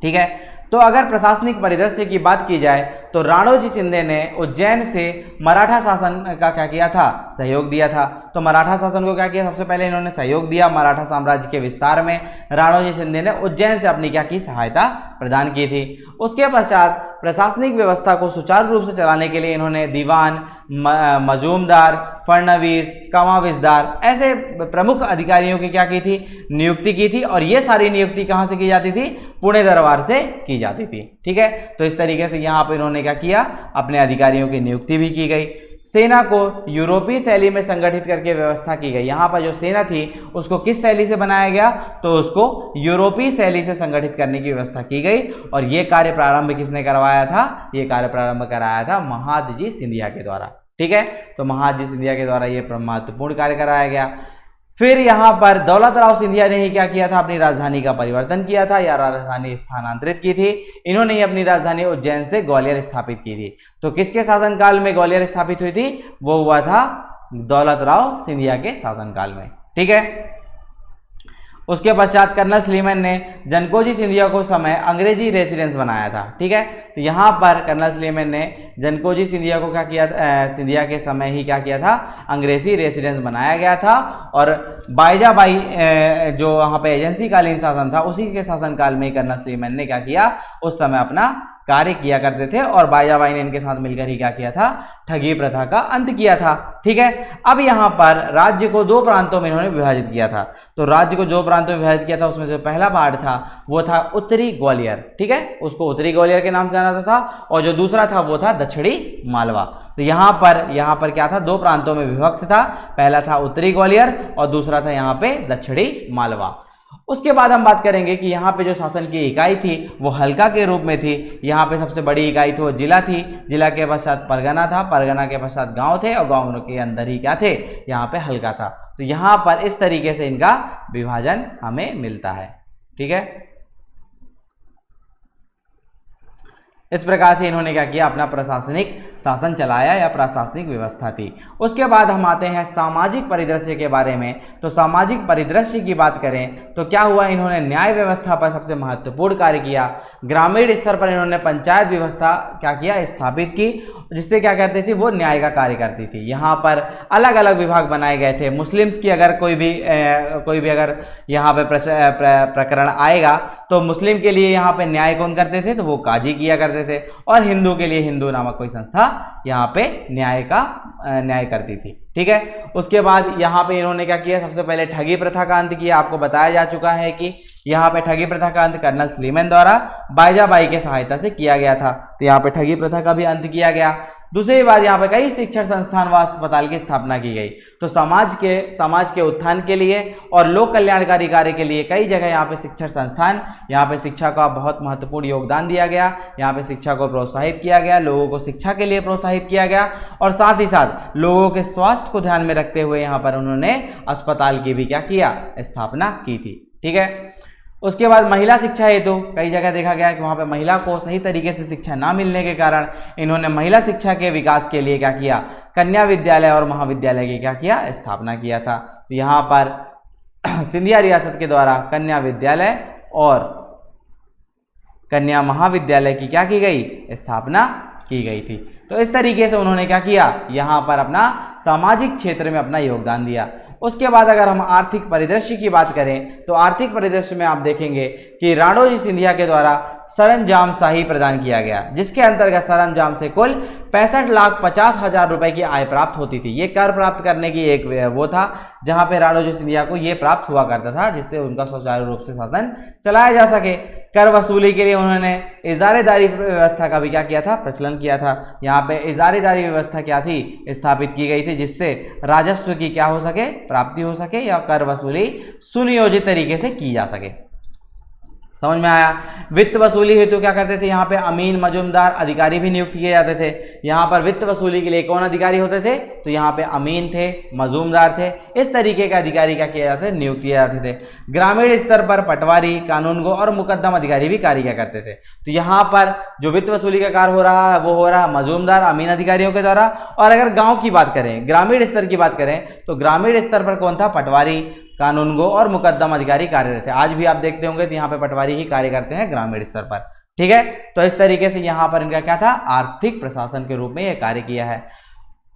ठीक है, तो अगर प्रशासनिक परिदृश्य की बात की जाए तो राणोजी शिंदे ने उज्जैन से मराठा शासन का क्या किया था? सहयोग दिया था। तो मराठा शासन को क्या किया? सबसे पहले इन्होंने सहयोग दिया मराठा साम्राज्य के विस्तार में। राणोजी शिंदे ने उज्जैन से अपनी क्या की? सहायता प्रदान की थी। उसके पश्चात प्रशासनिक व्यवस्था को सुचारू रूप से चलाने के लिए इन्होंने दीवान, मजूमदार, फडणवीस, कमाविजदार ऐसे प्रमुख अधिकारियों की क्या की थी? नियुक्ति की थी। और ये सारी नियुक्ति कहाँ से की जाती थी? पुणे दरबार से की जाती थी। ठीक है, तो इस तरीके से यहाँ पर इन्होंने क्या किया? अपने अधिकारियों की नियुक्ति भी की गई। सेना को यूरोपीय शैली में संगठित करके व्यवस्था की गई। यहाँ पर जो सेना थी उसको किस शैली से बनाया गया? तो उसको यूरोपीय शैली से संगठित करने की व्यवस्था की गई। और ये कार्य प्रारंभ किसने करवाया था? ये कार्य प्रारंभ कराया था महादजी सिंधिया के द्वारा। ठीक है, तो महादजी सिंधिया के द्वारा ये महत्वपूर्ण कार्य कराया गया। फिर यहाँ पर दौलत राव सिंधिया ने ही क्या किया था? अपनी राजधानी का परिवर्तन किया था या राजधानी स्थानांतरित की थी। इन्होंने ही अपनी राजधानी उज्जैन से ग्वालियर स्थापित की थी। तो किसके शासनकाल में ग्वालियर स्थापित हुई थी? वो हुआ था दौलत राव सिंधिया के शासनकाल में। ठीक है, उसके पश्चात कर्नल सलीमन ने जनकोजी सिंधिया को समय अंग्रेजी रेसिडेंस बनाया था। ठीक है, तो यहाँ पर कर्नल सलीमन ने जनकोजी सिंधिया को क्या किया? सिंधिया के समय ही क्या किया था? अंग्रेजी रेसिडेंस बनाया गया था। और बाईजाबाई जो वहाँ पे एजेंसी कालीन शासन था, उसी के शासनकाल में कर्नल सलीमन ने क्या किया? उस समय अपना कार्य किया करते थे और बाईजाबाई ने इनके साथ मिलकर ही क्या किया था? ठगी प्रथा का अंत किया था। ठीक है, अब यहाँ पर राज्य को दो प्रांतों में इन्होंने विभाजित किया था। तो राज्य को दो प्रांतों में विभाजित किया था, उसमें जो पहला पार्ट था वो था उत्तरी ग्वालियर। ठीक है, उसको उत्तरी ग्वालियर के नाम से जाना था। और जो दूसरा था वो था दक्षिणी मालवा। तो यहाँ पर क्या था? दो प्रांतों में विभक्त था। पहला था उत्तरी ग्वालियर और दूसरा था यहाँ पे दक्षिणी मालवा। उसके बाद हम बात करेंगे कि यहाँ पे जो शासन की इकाई थी वो हल्का के रूप में थी। यहाँ पे सबसे बड़ी इकाई तो जिला थी, जिला के पश्चात परगना था, परगना के पश्चात गांव थे और गांव के अंदर ही क्या थे? यहाँ पे हल्का था। तो यहाँ पर इस तरीके से इनका विभाजन हमें मिलता है। ठीक है, इस प्रकार से इन्होंने क्या किया? अपना प्रशासनिक शासन चलाया या प्रशासनिक व्यवस्था थी। उसके बाद हम आते हैं सामाजिक परिदृश्य के बारे में। तो सामाजिक परिदृश्य की बात करें तो क्या हुआ? इन्होंने न्याय व्यवस्था पर सबसे महत्वपूर्ण कार्य किया। ग्रामीण स्तर पर इन्होंने पंचायत व्यवस्था क्या किया? स्थापित की, जिससे क्या करती थी? वो न्याय का कार्य करती थी। यहाँ पर अलग अलग विभाग बनाए गए थे। मुस्लिम्स की अगर कोई भी अगर यहाँ पे प्रकरण आएगा तो मुस्लिम के लिए यहाँ पे न्याय कौन करते थे? तो वो काजी किया करते थे। और हिंदू के लिए हिंदू नामक कोई संस्था यहाँ पे न्याय करती थी। ठीक है, उसके बाद यहाँ पे इन्होंने क्या किया? सबसे पहले ठगी प्रथा का अंत किया। आपको बताया जा चुका है कि यहाँ पे ठगी प्रथा का अंत कर्नल सलीमन द्वारा बाईजाबाई के सहायता से किया गया था। तो यहाँ पे ठगी प्रथा का भी अंत किया गया। दूसरी बात, यहाँ पे कई शिक्षण संस्थान व अस्पताल की स्थापना की गई। तो समाज के उत्थान के लिए और लोक कल्याणकारी कार्य के लिए कई जगह यहाँ पे शिक्षण संस्थान, यहाँ पे शिक्षा का बहुत महत्वपूर्ण योगदान दिया गया। यहाँ पे शिक्षा को प्रोत्साहित किया गया, लोगों को शिक्षा के लिए प्रोत्साहित किया गया और साथ ही साथ लोगों के स्वास्थ्य को ध्यान में रखते हुए यहाँ पर उन्होंने अस्पताल की भी क्या किया? स्थापना की थी। ठीक है, उसके बाद महिला शिक्षा हेतु कई जगह देखा गया कि वहाँ पे महिला को सही तरीके से शिक्षा ना मिलने के कारण इन्होंने महिला शिक्षा के विकास के लिए क्या किया? कन्या विद्यालय और महाविद्यालय की क्या किया? स्थापना किया था। तो यहाँ पर सिंधिया रियासत के द्वारा कन्या विद्यालय और कन्या महाविद्यालय की क्या की गई? स्थापना की गई थी। तो इस तरीके से उन्होंने क्या किया, यहाँ पर अपना सामाजिक क्षेत्र में अपना योगदान दिया। उसके बाद अगर हम आर्थिक परिदृश्य की बात करें तो आर्थिक परिदृश्य में आप देखेंगे कि राणोजी सिंधिया के द्वारा सरंजाम शाही प्रदान किया गया, जिसके अंतर्गत सरंजाम से कुल 65,50,000 रुपए की आय प्राप्त होती थी। ये कर प्राप्त करने की एक वो था जहां पे राणोजी सिंधिया को ये प्राप्त हुआ करता था, जिससे उनका सुचारू रूप से शासन चलाया जा सके। कर वसूली के लिए उन्होंने इजारेदारी व्यवस्था का भी क्या किया था, प्रचलन किया था। यहाँ पे इजारेदारी व्यवस्था क्या थी, स्थापित की गई थी, जिससे राजस्व की क्या हो सके, प्राप्ति हो सके या कर वसूली सुनियोजित तरीके से की जा सके। समझ में आया। वित्त वसूली हेतु क्या करते थे, यहाँ पे अमीन मजूमदार अधिकारी भी नियुक्त किए जाते थे। यहाँ पर वित्त वसूली के लिए कौन अधिकारी होते थे, तो यहाँ पे अमीन थे, मजूमदार थे, इस तरीके के अधिकारी क्या किए जाते थे, नियुक्त किए जाते थे। ग्रामीण स्तर पर पटवारी, कानूनगो और मुकदम अधिकारी भी कार्य क्या करते थे। तो यहाँ पर जो वित्त वसूली का कार्य हो रहा है वो हो रहा है मजूमदार, अमीन अधिकारियों के द्वारा। और अगर गाँव की बात करें, ग्रामीण स्तर की बात करें, तो ग्रामीण स्तर पर कौन था, पटवारी, कानूनगो और मुकदम अधिकारी कार्यरत है। आज भी आप देखते होंगे तो यहाँ पे पटवारी ही कार्य करते हैं ग्रामीण स्तर पर, ठीक है। तो इस तरीके से यहाँ पर इनका क्या था, आर्थिक प्रशासन के रूप में यह कार्य किया है।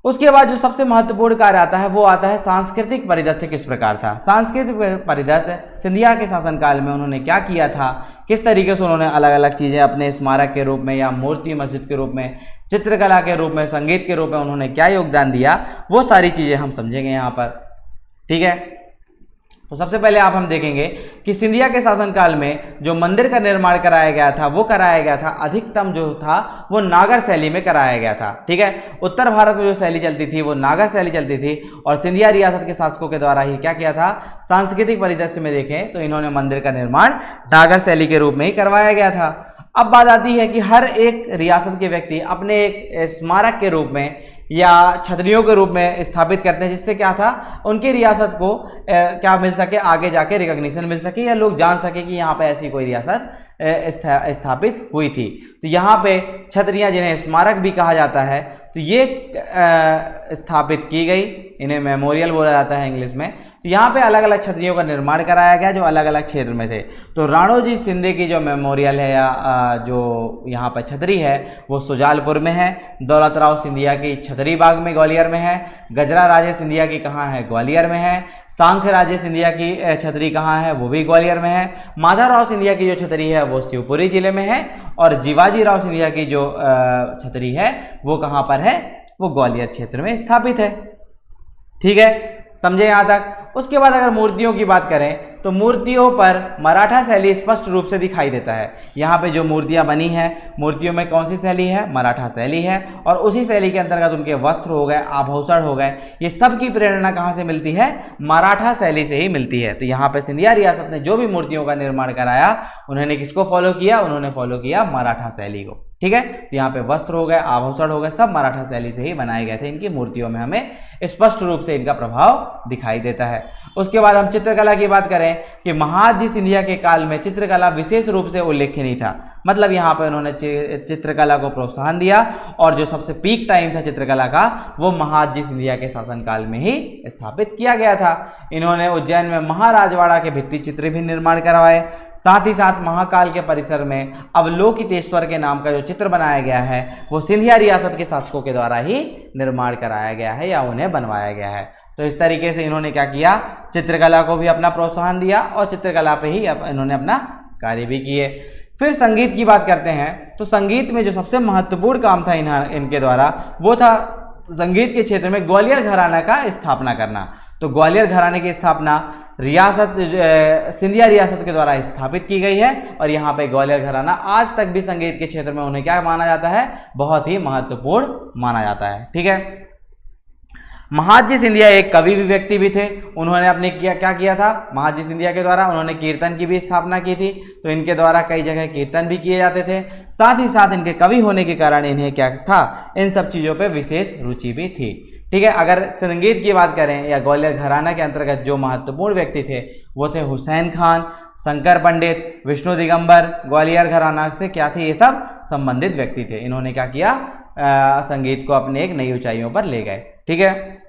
उसके बाद जो सबसे महत्वपूर्ण कार्य आता है वो आता है सांस्कृतिक परिदृश्य किस प्रकार था। सांस्कृतिक परिदृश्य सिंधिया के शासनकाल में उन्होंने क्या किया था, किस तरीके से उन्होंने अलग अलग चीज़ें अपने स्मारक के रूप में या मूर्ति मस्जिद के रूप में, चित्रकला के रूप में, संगीत के रूप में उन्होंने क्या योगदान दिया, वो सारी चीज़ें हम समझेंगे यहाँ पर, ठीक है। तो सबसे पहले आप हम देखेंगे कि सिंधिया के शासनकाल में जो मंदिर का निर्माण कराया गया था वो कराया गया था, अधिकतम जो था वो नागर शैली में कराया गया था, ठीक है। उत्तर भारत में जो शैली चलती थी वो नागर शैली चलती थी और सिंधिया रियासत के शासकों के द्वारा ही क्या किया था, सांस्कृतिक परिदृश्य में देखें तो इन्होंने मंदिर का निर्माण नागर शैली के रूप में ही करवाया गया था। अब बात आती है कि हर एक रियासत के व्यक्ति अपने एक स्मारक के रूप में या छतरियों के रूप में स्थापित करते हैं, जिससे क्या था, उनकी रियासत को क्या मिल सके, आगे जाके रिकॉग्निशन मिल सके या लोग जान सके कि यहाँ पे ऐसी कोई रियासत स्थापित हुई थी। तो यहाँ पे छतरियाँ जिन्हें स्मारक भी कहा जाता है, तो ये स्थापित की गई, इन्हें मेमोरियल बोला जाता है इंग्लिश में। तो यहाँ पे अलग अलग छतरियों का निर्माण कराया गया जो अलग अलग क्षेत्र में थे। तो राणोजी सिंधे की जो मेमोरियल है या जो यहाँ पर छतरी है वो सुजालपुर में है। दौलत राव सिंधिया की छतरी बाग में ग्वालियर में है। गजरा राजे सिंधिया की कहाँ है, ग्वालियर में है। सांख राजे सिंधिया की छतरी कहाँ है, वो भी ग्वालियर में है। माधवराव सिंधिया की जो छतरी है वो शिवपुरी जिले में है और जीवाजी राव सिंधिया की जो छतरी है वो कहाँ पर है, वो ग्वालियर क्षेत्र में स्थापित है, ठीक है, समझे यहाँ तक। उसके बाद अगर मूर्तियों की बात करें तो मूर्तियों पर मराठा शैली स्पष्ट रूप से दिखाई देता है। यहाँ पे जो मूर्तियाँ बनी हैं, मूर्तियों में कौन सी शैली है, मराठा शैली है। और उसी शैली के अंतर्गत उनके वस्त्र हो गए, आभूषण हो गए, ये सब की प्रेरणा कहाँ से मिलती है, मराठा शैली से ही मिलती है। तो यहाँ पे सिंधिया रियासत ने जो भी मूर्तियों का निर्माण कराया उन्होंने किसको फॉलो किया, उन्होंने फॉलो किया मराठा शैली को, ठीक है। तो यहाँ पे वस्त्र हो गए, आभूषण हो गए, सब मराठा शैली से ही बनाए गए थे। इनकी मूर्तियों में हमें स्पष्ट रूप से इनका प्रभाव दिखाई देता है। उसके बाद हम चित्रकला की बात करें कि महादजी सिंधिया के काल में चित्रकला विशेष रूप से उल्लेखनीय था। मतलब यहाँ पे उन्होंने चित्रकला को प्रोत्साहन दिया और जो सबसे पीक टाइम था चित्रकला का वो महादजी सिंधिया के शासनकाल में ही स्थापित किया गया था। इन्होंने उज्जैन में महाराजवाड़ा के भित्ति चित्र भी निर्माण करवाए। साथ ही साथ महाकाल के परिसर में अवलोकितेश्वर के नाम का जो चित्र बनाया गया है वो सिंधिया रियासत के शासकों के द्वारा ही निर्माण कराया गया है या उन्हें बनवाया गया है। तो इस तरीके से इन्होंने क्या किया, चित्रकला को भी अपना प्रोत्साहन दिया और चित्रकला पे ही इन्होंने अपना कार्य भी किए। फिर संगीत की बात करते हैं तो संगीत में जो सबसे महत्वपूर्ण काम था इनके द्वारा वो था संगीत के क्षेत्र में ग्वालियर घराना का स्थापना करना। तो ग्वालियर घराने की स्थापना रियासत सिंधिया रियासत के द्वारा स्थापित की गई है और यहाँ पे ग्वालियर घराना आज तक भी संगीत के क्षेत्र में उन्हें क्या माना जाता है, बहुत ही महत्वपूर्ण माना जाता है, ठीक है। महादजी सिंधिया एक कवि भी व्यक्ति भी थे। उन्होंने अपने क्या किया था, महादजी सिंधिया के द्वारा उन्होंने कीर्तन की भी स्थापना की थी। तो इनके द्वारा कई जगह कीर्तन भी किए जाते थे। साथ ही साथ इनके कवि होने के कारण इन्हें क्या था, इन सब चीज़ों पे विशेष रुचि भी थी, ठीक है। अगर संगीत की बात करें या ग्वालियर घराना के अंतर्गत जो महत्वपूर्ण व्यक्ति थे वो थे हुसैन खान, शंकर पंडित, विष्णु दिगंबर। ग्वालियर घराना से क्या थे, ये सब संबंधित व्यक्ति थे। इन्होंने क्या किया, संगीत को अपने एक नई ऊंचाइयों पर ले गए, ठीक है,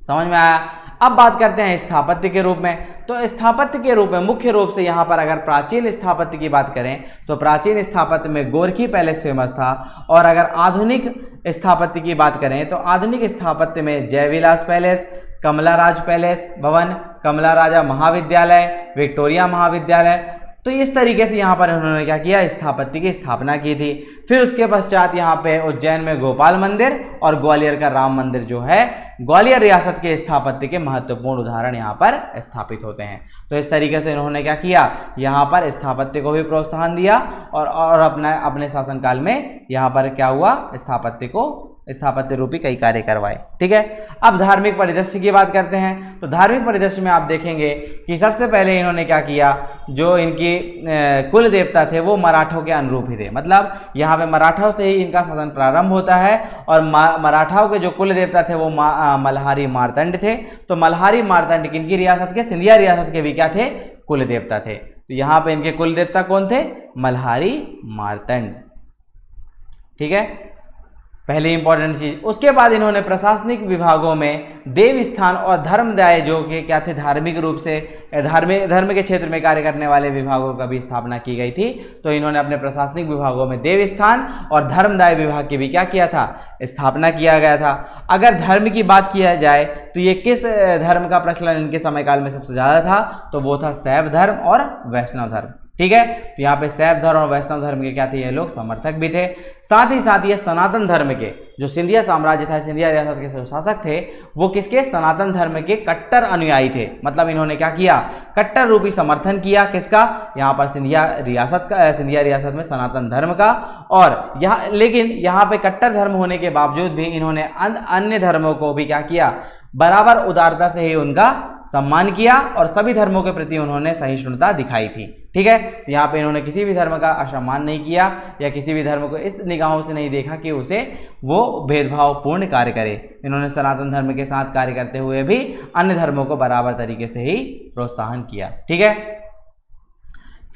समझ में आया। अब बात करते हैं स्थापत्य के रूप में। तो स्थापत्य के रूप में मुख्य रूप से यहाँ पर अगर प्राचीन स्थापत्य की बात करें तो प्राचीन स्थापत्य में गोरखी पैलेस फेमस था, और अगर आधुनिक स्थापत्य की बात करें तो आधुनिक स्थापत्य में जयविलास पैलेस, कमला राज पैलेस भवन, कमला राजा महाविद्यालय, विक्टोरिया महाविद्यालय। तो इस तरीके से यहाँ पर उन्होंने क्या किया, स्थापत्य की स्थापना की थी। फिर उसके पश्चात यहाँ पे उज्जैन में गोपाल मंदिर और ग्वालियर का राम मंदिर जो है ग्वालियर रियासत के स्थापत्य के महत्वपूर्ण उदाहरण यहाँ पर स्थापित होते हैं। तो इस तरीके से इन्होंने क्या किया, यहाँ पर स्थापत्य को भी प्रोत्साहन दिया और अपने शासनकाल में यहाँ पर क्या हुआ, स्थापत्य रूपी कई कार्य करवाए। ठीक है, अब धार्मिक परिदृश्य की बात करते हैं। तो धार्मिक परिदृश्य में आप देखेंगे कि सबसे पहले इन्होंने क्या किया, जो इनकी कुल देवता थे वो मराठों के अनुरूप ही थे। मतलब यहाँ पे मराठों से ही इनका शासन प्रारंभ होता है, और मराठाओं के जो कुल देवता थे वो मल्हारी मार्तंड थे। तो मल्हारी मार्तंड किनकी रियासत के, सिंधिया रियासत के भी क्या थे, कुल देवता थे। तो यहाँ पे इनके कुल देवता कौन थे, मल्हारी मार्तंड। ठीक है, पहली इंपॉर्टेंट चीज। उसके बाद इन्होंने प्रशासनिक विभागों में देव स्थान और धर्मदाय जो कि क्या थे, धार्मिक रूप से धर्म के क्षेत्र में कार्य करने वाले विभागों का भी स्थापना की गई थी। तो इन्होंने अपने प्रशासनिक विभागों में देव स्थान और धर्मदाय विभाग की भी क्या किया था, स्थापना किया गया था। अगर धर्म की बात किया जाए तो ये किस धर्म का प्रचलन इनके समयकाल में सबसे ज्यादा था, तो वो था शैव धर्म और वैष्णव धर्म। ठीक है, तो यहाँ पे शैव धर्म और वैष्णव धर्म के क्या थे, ये लोग समर्थक भी थे। साथ ही साथ ये सनातन धर्म के जो सिंधिया साम्राज्य था, सिंधिया रियासत के जो शासक थे वो किसके, सनातन धर्म के कट्टर अनुयायी थे। मतलब इन्होंने क्या किया, कट्टर रूपी समर्थन किया किसका, यहाँ पर सिंधिया रियासत में सनातन धर्म का। और लेकिन यहाँ पे कट्टर धर्म होने के बावजूद भी इन्होंने अन्य धर्मों को भी क्या किया, बराबर उदारता से ही उनका सम्मान किया और सभी धर्मों के प्रति उन्होंने सहिष्णुता दिखाई थी। ठीक है, तो यहाँ पे इन्होंने किसी भी धर्म का असम्मान नहीं किया या किसी भी धर्म को इस निगाहों से नहीं देखा कि उसे वो भेदभावपूर्ण कार्य करे। इन्होंने सनातन धर्म के साथ कार्य करते हुए भी अन्य धर्मों को बराबर तरीके से ही प्रोत्साहन किया। ठीक है,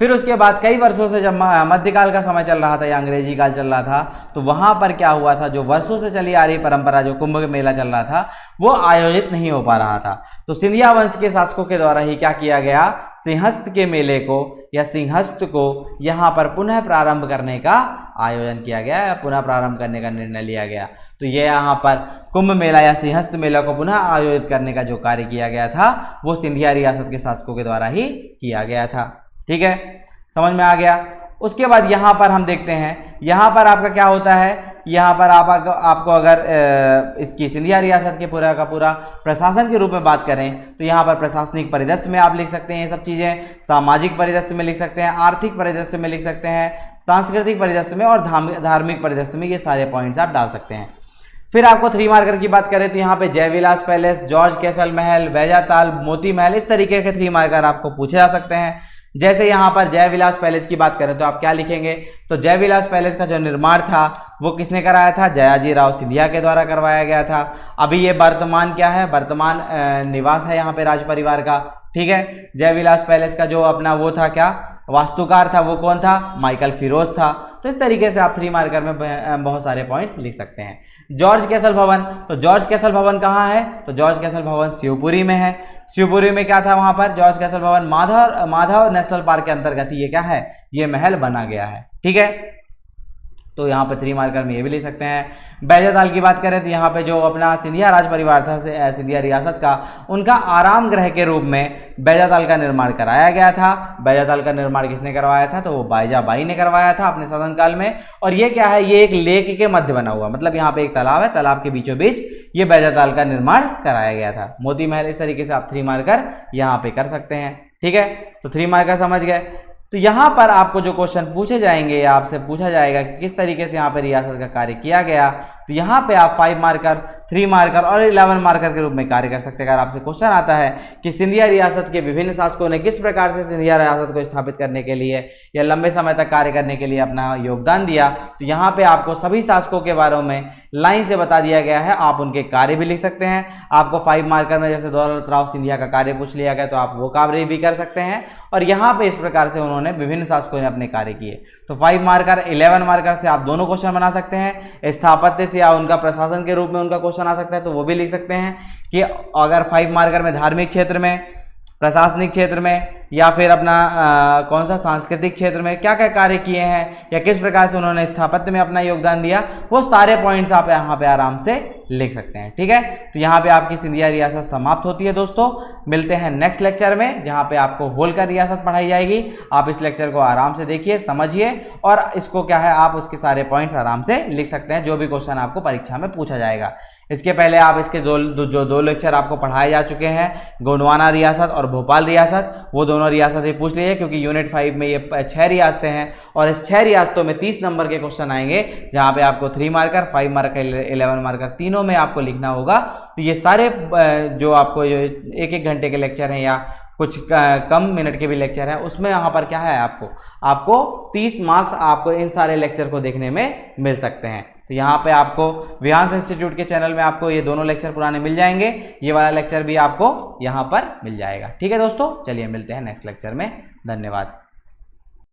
फिर उसके बाद कई वर्षों से जब मध्यकाल का समय चल रहा था या अंग्रेजी काल चल रहा था, तो वहां पर क्या हुआ था, जो वर्षों से चली आ रही परंपरा जो कुंभ मेला चल रहा था वो आयोजित नहीं हो पा रहा था। तो सिंधिया वंश के शासकों के द्वारा ही क्या किया गया, सिंहस्थ के मेले को या सिंहस्थ को यहाँ पर पुनः प्रारंभ करने का आयोजन किया गया या पुनः प्रारंभ करने का निर्णय लिया गया। तो ये यहाँ पर कुंभ मेला या सिंहस्थ मेला को पुनः आयोजित करने का जो कार्य किया गया था वो सिंधिया रियासत के शासकों के द्वारा ही किया गया था। ठीक है, समझ में आ गया। उसके बाद यहाँ पर हम देखते हैं, यहाँ पर आपका क्या होता है, यहाँ पर आपको अगर इसकी सिंधिया रियासत के पूरा का पूरा प्रशासन के रूप में बात करें तो यहाँ पर प्रशासनिक परिदृश्य में आप लिख सकते हैं ये सब चीज़ें, सामाजिक परिदृश्य में लिख सकते हैं, आर्थिक परिदृश्य में लिख सकते हैं, सांस्कृतिक परिदृश्य में और धार्मिक परिदृश्य में, ये सारे पॉइंट्स आप डाल सकते हैं। फिर आपको 3 मार्कर की बात करें तो यहाँ पे जयविलास पैलेस, जॉर्ज कैसल महल, बैजाताल, मोती महल, इस तरीके के 3 मार्कर आपको पूछे जा सकते हैं। जैसे यहाँ पर जयविलास पैलेस की बात करें तो आप क्या लिखेंगे, तो जयविलास पैलेस का जो निर्माण था वो किसने कराया था, जयाजी राव सिंधिया के द्वारा करवाया गया था। अभी ये वर्तमान क्या है, वर्तमान निवास है यहाँ पे राज परिवार का। ठीक है, जयविलास पैलेस का जो अपना वो था क्या, वास्तुकार था, वो कौन था, माइकल फिरोज था। तो इस तरीके से आप 3 मार्कर में बहुत सारे पॉइंट्स लिख सकते हैं। जॉर्ज कैसल भवन, तो जॉर्ज कैसल भवन कहाँ है, तो जॉर्ज कैसल भवन शिवपुरी में है। शिवपुरी में क्या था, वहां पर जॉर्ज कैसल भवन माधव नेशनल पार्क के अंतर्गत ये क्या है, ये महल बना गया है। ठीक है, तो यहाँ पे 3 मार्कर में ये भी ले सकते हैं। बैजाताल की बात करें तो यहाँ पे जो अपना सिंधिया राज परिवार था, सिंधिया रियासत का, उनका आराम गृह के रूप में बैजाताल का निर्माण कराया गया था। बैजाताल का निर्माण किसने करवाया था, तो वो बाईजाबाई ने करवाया था अपने शासनकाल में। और ये क्या है, ये एक लेक के मध्य बना हुआ, मतलब यहाँ पे एक तालाब है, तालाब के बीचों बीच ये बैजाताल का निर्माण कराया गया था। मोती महल, इस तरीके से आप 3 मार्कर यहाँ पे कर सकते हैं। ठीक है, तो 3 मार्कर समझ गए। तो यहाँ पर आपको जो क्वेश्चन पूछे जाएंगे या आपसे पूछा जाएगा कि किस तरीके से यहाँ पर रियासत का कार्य किया गया, तो यहाँ पे आप 5 मार्कर, 3 मार्कर और 11 मार्कर के रूप में कार्य कर सकते हैं। अगर आपसे क्वेश्चन आता है कि सिंधिया रियासत के विभिन्न शासकों ने किस प्रकार से सिंधिया रियासत को स्थापित करने के लिए या लंबे समय तक कार्य करने के लिए अपना योगदान दिया, तो यहाँ पे आपको सभी शासकों के बारे में लाइन से बता दिया गया है। आप उनके कार्य भी लिख सकते हैं। आपको 5 मार्कर में जैसे दौलत राव सिंधिया का कार्य पूछ लिया गया तो आप वो कार्य भी कर सकते हैं। और यहाँ पे इस प्रकार से उन्होंने विभिन्न शासकों ने अपने कार्य किए। तो 5 मार्कर, 11 मार्कर से आप दोनों क्वेश्चन बना सकते हैं। स्थापत्य से या उनका प्रशासन के रूप में उनका क्वेश्चन आ सकता है, तो वो भी लिख सकते हैं कि अगर 5 मार्कर में धार्मिक क्षेत्र में, प्रशासनिक क्षेत्र में, या फिर अपना कौन सा सांस्कृतिक क्षेत्र में क्या क्या कार्य किए हैं या किस प्रकार से उन्होंने स्थापत्य में अपना योगदान दिया, वो सारे पॉइंट्स आप यहाँ पे आराम से लिख सकते हैं। ठीक है, तो यहाँ पे आपकी सिंधिया रियासत समाप्त होती है दोस्तों। मिलते हैं नेक्स्ट लेक्चर में, जहाँ पे आपको होलकर रियासत पढ़ाई जाएगी। आप इस लेक्चर को आराम से देखिए, समझिए, और इसको क्या है आप उसके सारे पॉइंट्स आराम से लिख सकते हैं, जो भी क्वेश्चन आपको परीक्षा में पूछा जाएगा। इसके पहले आप इसके जो दो लेक्चर आपको पढ़ाए जा चुके हैं, गोंडवाना रियासत और भोपाल रियासत, वो दोनों रियासतें पूछ लीजिए, क्योंकि यूनिट 5 में ये 6 रियासतें हैं और इस 6 रियासतों में 30 नंबर के क्वेश्चन आएंगे, जहां पे आपको 3 मार्कर, 5 मार्कर, 11 मार्कर तीनों में आपको लिखना होगा। तो ये सारे जो आपको एक एक घंटे के लेक्चर हैं या कुछ कम मिनट के भी लेक्चर है, उसमें यहाँ पर क्या है आपको 30 मार्क्स आपको इन सारे लेक्चर को देखने में मिल सकते हैं। तो यहाँ पे आपको विहांस इंस्टीट्यूट के चैनल में आपको ये दोनों लेक्चर पुराने मिल जाएंगे, ये वाला लेक्चर भी आपको यहाँ पर मिल जाएगा। ठीक है दोस्तों, चलिए मिलते हैं नेक्स्ट लेक्चर में। धन्यवाद।